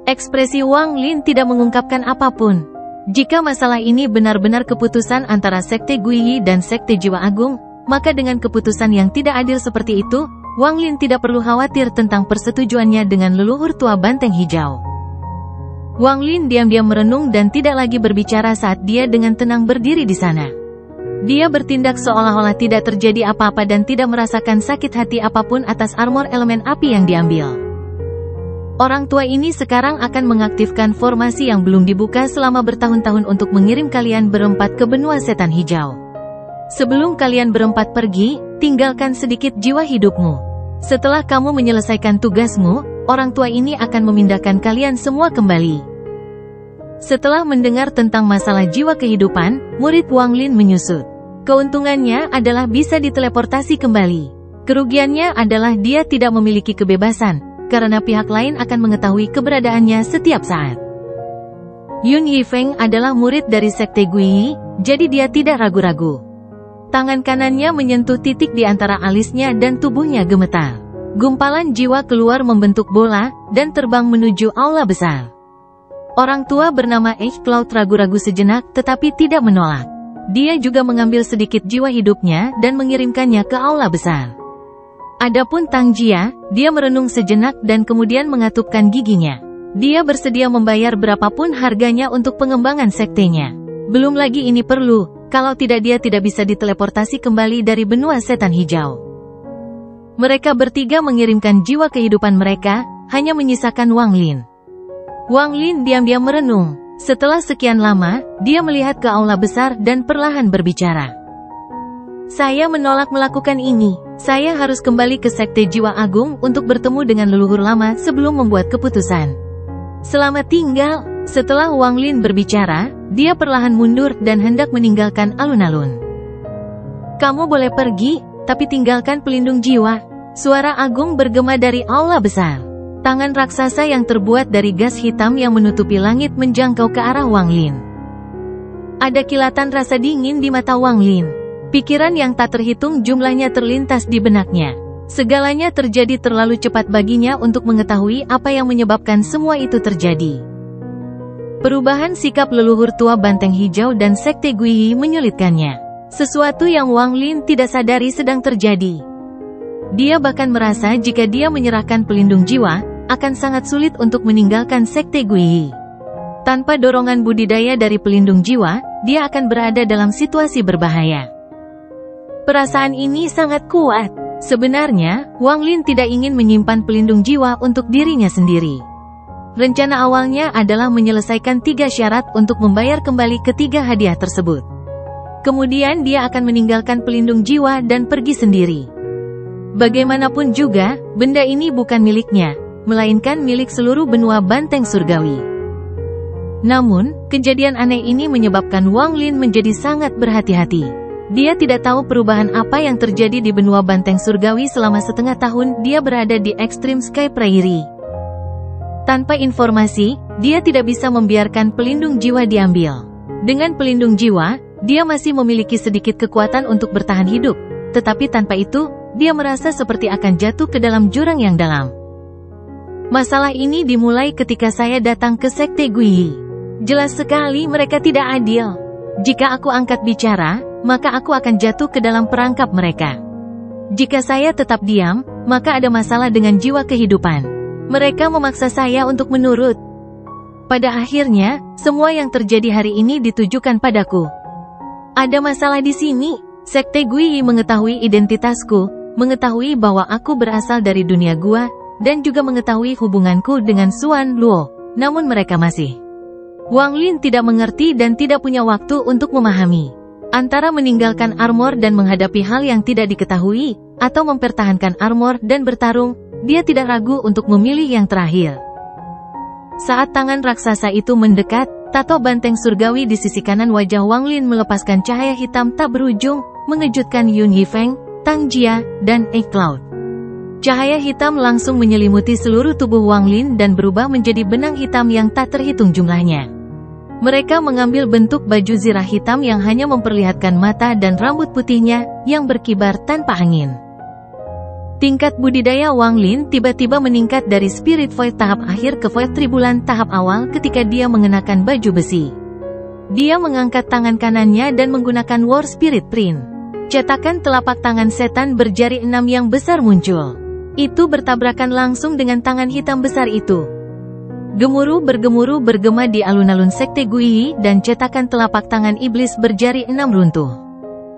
Ekspresi Wang Lin tidak mengungkapkan apapun. Jika masalah ini benar-benar keputusan antara Sekte Guiyi dan Sekte Jiwa Agung, maka dengan keputusan yang tidak adil seperti itu, Wang Lin tidak perlu khawatir tentang persetujuannya dengan leluhur tua banteng hijau. Wang Lin diam-diam merenung dan tidak lagi berbicara saat dia dengan tenang berdiri di sana. Dia bertindak seolah-olah tidak terjadi apa-apa dan tidak merasakan sakit hati apapun atas armor elemen api yang diambil. Orang tua ini sekarang akan mengaktifkan formasi yang belum dibuka selama bertahun-tahun untuk mengirim kalian berempat ke benua setan hijau. Sebelum kalian berempat pergi, tinggalkan sedikit jiwa hidupmu. Setelah kamu menyelesaikan tugasmu, orang tua ini akan memindahkan kalian semua kembali. Setelah mendengar tentang masalah jiwa kehidupan, murid Wang Lin menyusut. Keuntungannya adalah bisa diteleportasi kembali. Kerugiannya adalah dia tidak memiliki kebebasan, karena pihak lain akan mengetahui keberadaannya setiap saat. Yun Yifeng adalah murid dari Sekte Guiyi, jadi dia tidak ragu-ragu. Tangan kanannya menyentuh titik di antara alisnya dan tubuhnya gemetar. Gumpalan jiwa keluar membentuk bola, dan terbang menuju aula besar. Orang tua bernama Cloud ragu-ragu sejenak tetapi tidak menolak. Dia juga mengambil sedikit jiwa hidupnya dan mengirimkannya ke aula besar. Adapun Tang Jia, dia merenung sejenak dan kemudian mengatupkan giginya. Dia bersedia membayar berapapun harganya untuk pengembangan sektenya. Belum lagi ini perlu, kalau tidak dia tidak bisa diteleportasi kembali dari benua setan hijau. Mereka bertiga mengirimkan jiwa kehidupan mereka, hanya menyisakan Wang Lin. Wang Lin diam-diam merenung. Setelah sekian lama, dia melihat ke aula besar dan perlahan berbicara. Saya menolak melakukan ini. Saya harus kembali ke Sekte Jiwa Agung untuk bertemu dengan leluhur lama sebelum membuat keputusan. Selamat tinggal. Setelah Wang Lin berbicara, dia perlahan mundur dan hendak meninggalkan alun-alun. Kamu boleh pergi, tapi tinggalkan pelindung jiwa. Suara agung bergema dari aula besar. Tangan raksasa yang terbuat dari gas hitam yang menutupi langit menjangkau ke arah Wang Lin. Ada kilatan rasa dingin di mata Wang Lin. Pikiran yang tak terhitung jumlahnya terlintas di benaknya. Segalanya terjadi terlalu cepat baginya untuk mengetahui apa yang menyebabkan semua itu terjadi. Perubahan sikap leluhur tua Banteng Hijau dan Sekte Guiyi menyulitkannya. Sesuatu yang Wang Lin tidak sadari sedang terjadi. Dia bahkan merasa jika dia menyerahkan pelindung jiwa, akan sangat sulit untuk meninggalkan Sekte Guiyi. Tanpa dorongan budidaya dari pelindung jiwa, dia akan berada dalam situasi berbahaya. Perasaan ini sangat kuat. Sebenarnya, Wang Lin tidak ingin menyimpan pelindung jiwa untuk dirinya sendiri. Rencana awalnya adalah menyelesaikan 3 syarat untuk membayar kembali ketiga hadiah tersebut. Kemudian dia akan meninggalkan pelindung jiwa dan pergi sendiri. Bagaimanapun juga, benda ini bukan miliknya, melainkan milik seluruh benua Banteng Surgawi. Namun, kejadian aneh ini menyebabkan Wang Lin menjadi sangat berhati-hati. Dia tidak tahu perubahan apa yang terjadi di benua Banteng Surgawi selama setengah tahun dia berada di Extreme Sky Prairie. Tanpa informasi, dia tidak bisa membiarkan pelindung jiwa diambil. Dengan pelindung jiwa, dia masih memiliki sedikit kekuatan untuk bertahan hidup, tetapi tanpa itu, dia merasa seperti akan jatuh ke dalam jurang yang dalam. Masalah ini dimulai ketika saya datang ke Sekte Guiyi. Jelas sekali mereka tidak adil. Jika aku angkat bicara, maka aku akan jatuh ke dalam perangkap mereka. Jika saya tetap diam, maka ada masalah dengan jiwa kehidupan. Mereka memaksa saya untuk menurut. Pada akhirnya, semua yang terjadi hari ini ditujukan padaku. Ada masalah di sini. Sekte Guiyi mengetahui identitasku, mengetahui bahwa aku berasal dari dunia gua, dan juga mengetahui hubunganku dengan Xuan Luo, namun mereka masih. Wang Lin tidak mengerti dan tidak punya waktu untuk memahami. Antara meninggalkan armor dan menghadapi hal yang tidak diketahui, atau mempertahankan armor dan bertarung, dia tidak ragu untuk memilih yang terakhir. Saat tangan raksasa itu mendekat, tato banteng surgawi di sisi kanan wajah Wang Lin melepaskan cahaya hitam tak berujung, mengejutkan Yun Yifeng, Tang Jia, dan Cloud. Cahaya hitam langsung menyelimuti seluruh tubuh Wang Lin dan berubah menjadi benang hitam yang tak terhitung jumlahnya. Mereka mengambil bentuk baju zirah hitam yang hanya memperlihatkan mata dan rambut putihnya, yang berkibar tanpa angin. Tingkat budidaya Wang Lin tiba-tiba meningkat dari Spirit Void tahap akhir ke Void Tribulan tahap awal ketika dia mengenakan baju besi. Dia mengangkat tangan kanannya dan menggunakan War Spirit Print. Cetakan telapak tangan setan berjari 6 yang besar muncul. Itu bertabrakan langsung dengan tangan hitam besar itu. Gemuruh bergema di alun-alun Sekte Guiyi dan cetakan telapak tangan iblis berjari 6 runtuh.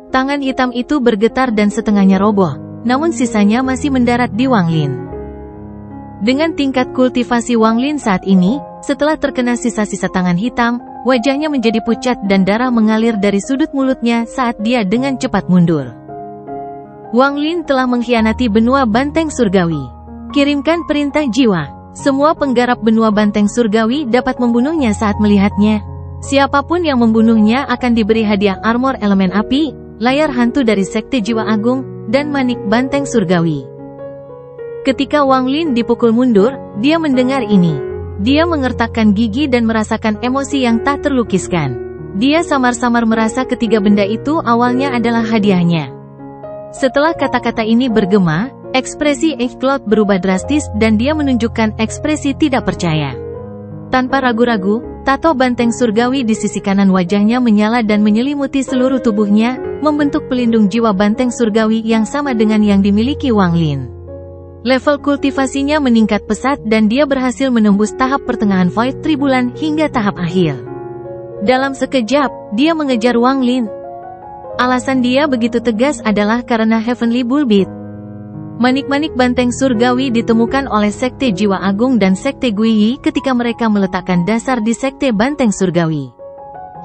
Tangan hitam itu bergetar dan setengahnya roboh, namun sisanya masih mendarat di Wang Lin. Dengan tingkat kultivasi Wang Lin saat ini, setelah terkena sisa-sisa tangan hitam, wajahnya menjadi pucat dan darah mengalir dari sudut mulutnya saat dia dengan cepat mundur. Wang Lin telah mengkhianati benua banteng surgawi. Kirimkan perintah jiwa. Semua penggarap benua banteng surgawi dapat membunuhnya saat melihatnya. Siapapun yang membunuhnya akan diberi hadiah armor elemen api, layar hantu dari Sekte Jiwa Agung, dan manik banteng surgawi. Ketika Wang Lin dipukul mundur, dia mendengar ini. Dia mengertakkan gigi dan merasakan emosi yang tak terlukiskan. Dia samar-samar merasa ketiga benda itu awalnya adalah hadiahnya. Setelah kata-kata ini bergema, ekspresi Cloud berubah drastis dan dia menunjukkan ekspresi tidak percaya. Tanpa ragu-ragu, tato banteng surgawi di sisi kanan wajahnya menyala dan menyelimuti seluruh tubuhnya, membentuk pelindung jiwa banteng surgawi yang sama dengan yang dimiliki Wang Lin. Level kultivasinya meningkat pesat dan dia berhasil menembus tahap pertengahan Void Tribulan hingga tahap akhir. Dalam sekejap, dia mengejar Wang Lin. Alasan dia begitu tegas adalah karena Heavenly Bullbeat. Manik-manik banteng surgawi ditemukan oleh Sekte Jiwa Agung dan Sekte Guiyi ketika mereka meletakkan dasar di Sekte Banteng Surgawi.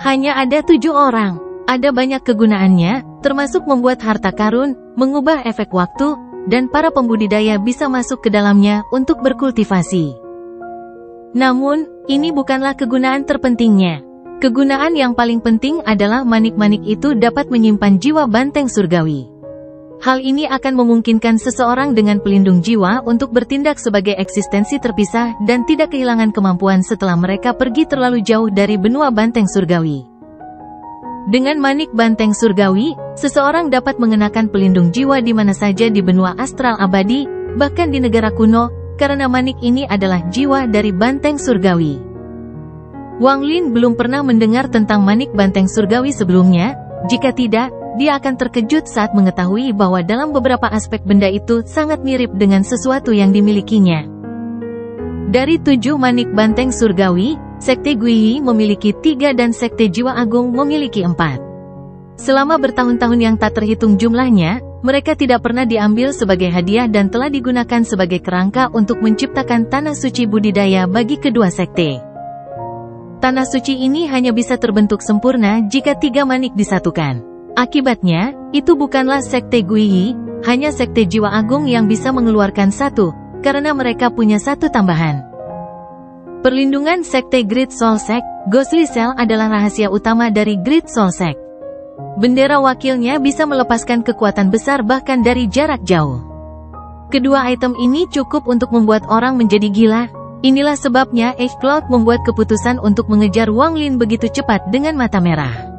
Hanya ada 7 orang. Ada banyak kegunaannya, termasuk membuat harta karun, mengubah efek waktu, dan para pembudidaya bisa masuk ke dalamnya untuk berkultivasi. Namun, ini bukanlah kegunaan terpentingnya. Kegunaan yang paling penting adalah manik-manik itu dapat menyimpan jiwa banteng surgawi. Hal ini akan memungkinkan seseorang dengan pelindung jiwa untuk bertindak sebagai eksistensi terpisah dan tidak kehilangan kemampuan setelah mereka pergi terlalu jauh dari benua banteng surgawi. Dengan manik banteng surgawi, seseorang dapat mengenakan pelindung jiwa di mana saja di benua astral abadi, bahkan di negara kuno, karena manik ini adalah jiwa dari banteng surgawi. Wang Lin belum pernah mendengar tentang manik banteng surgawi sebelumnya. Jika tidak, dia akan terkejut saat mengetahui bahwa dalam beberapa aspek benda itu sangat mirip dengan sesuatu yang dimilikinya. Dari 7 manik banteng surgawi, Sekte Guiyi memiliki 3 dan Sekte Jiwa Agung memiliki 4. Selama bertahun-tahun yang tak terhitung jumlahnya, mereka tidak pernah diambil sebagai hadiah dan telah digunakan sebagai kerangka untuk menciptakan tanah suci budidaya bagi kedua sekte. Tanah suci ini hanya bisa terbentuk sempurna jika 3 manik disatukan. Akibatnya, itu bukanlah Sekte Guiyi, hanya Sekte Jiwa Agung yang bisa mengeluarkan 1, karena mereka punya 1 tambahan. Perlindungan Sekte Great Soul Sect, Ghostly Cell adalah rahasia utama dari Great Soul Sect. Bendera wakilnya bisa melepaskan kekuatan besar bahkan dari jarak jauh. Kedua item ini cukup untuk membuat orang menjadi gila. Inilah sebabnya Cloud membuat keputusan untuk mengejar Wang Lin begitu cepat dengan mata merah.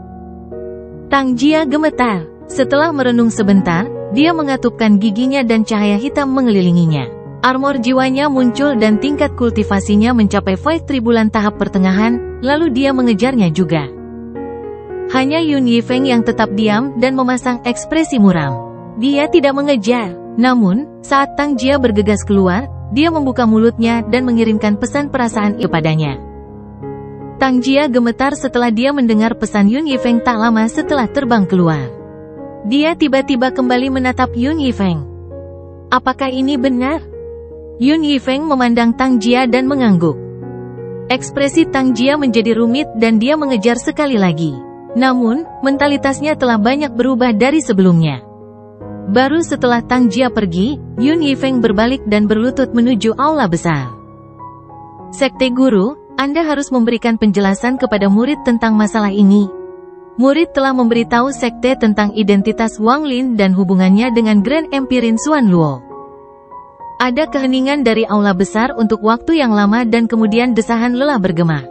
Tang Jia gemetar. Setelah merenung sebentar, dia mengatupkan giginya dan cahaya hitam mengelilinginya. Armor jiwanya muncul dan tingkat kultivasinya mencapai Void Tribulan tahap pertengahan, lalu dia mengejarnya juga. Hanya Yun Yifeng yang tetap diam dan memasang ekspresi muram. Dia tidak mengejar. Namun, saat Tang Jia bergegas keluar, dia membuka mulutnya dan mengirimkan pesan perasaan kepadanya. Tang Jia gemetar setelah dia mendengar pesan Yun Yifeng tak lama setelah terbang keluar. Dia tiba-tiba kembali menatap Yun Yifeng. Apakah ini benar? Yun Yifeng memandang Tang Jia dan mengangguk. Ekspresi Tang Jia menjadi rumit dan dia mengejar sekali lagi. Namun, mentalitasnya telah banyak berubah dari sebelumnya. Baru setelah Tang Jia pergi, Yun Yifeng berbalik dan berlutut menuju aula besar. Sekte Guru, Anda harus memberikan penjelasan kepada murid tentang masalah ini. Murid telah memberitahu sekte tentang identitas Wang Lin dan hubungannya dengan Grand Empirin Xuan Luo. Ada keheningan dari aula besar untuk waktu yang lama dan kemudian desahan lelah bergema.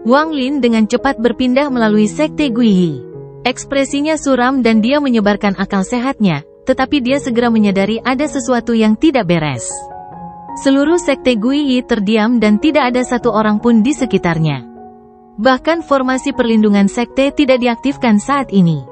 Wang Lin dengan cepat berpindah melalui Sekte Guiyi. Ekspresinya suram dan dia menyebarkan akal sehatnya, tetapi dia segera menyadari ada sesuatu yang tidak beres. Seluruh Sekte Guiyi terdiam dan tidak ada satu orang pun di sekitarnya. Bahkan formasi perlindungan sekte tidak diaktifkan saat ini.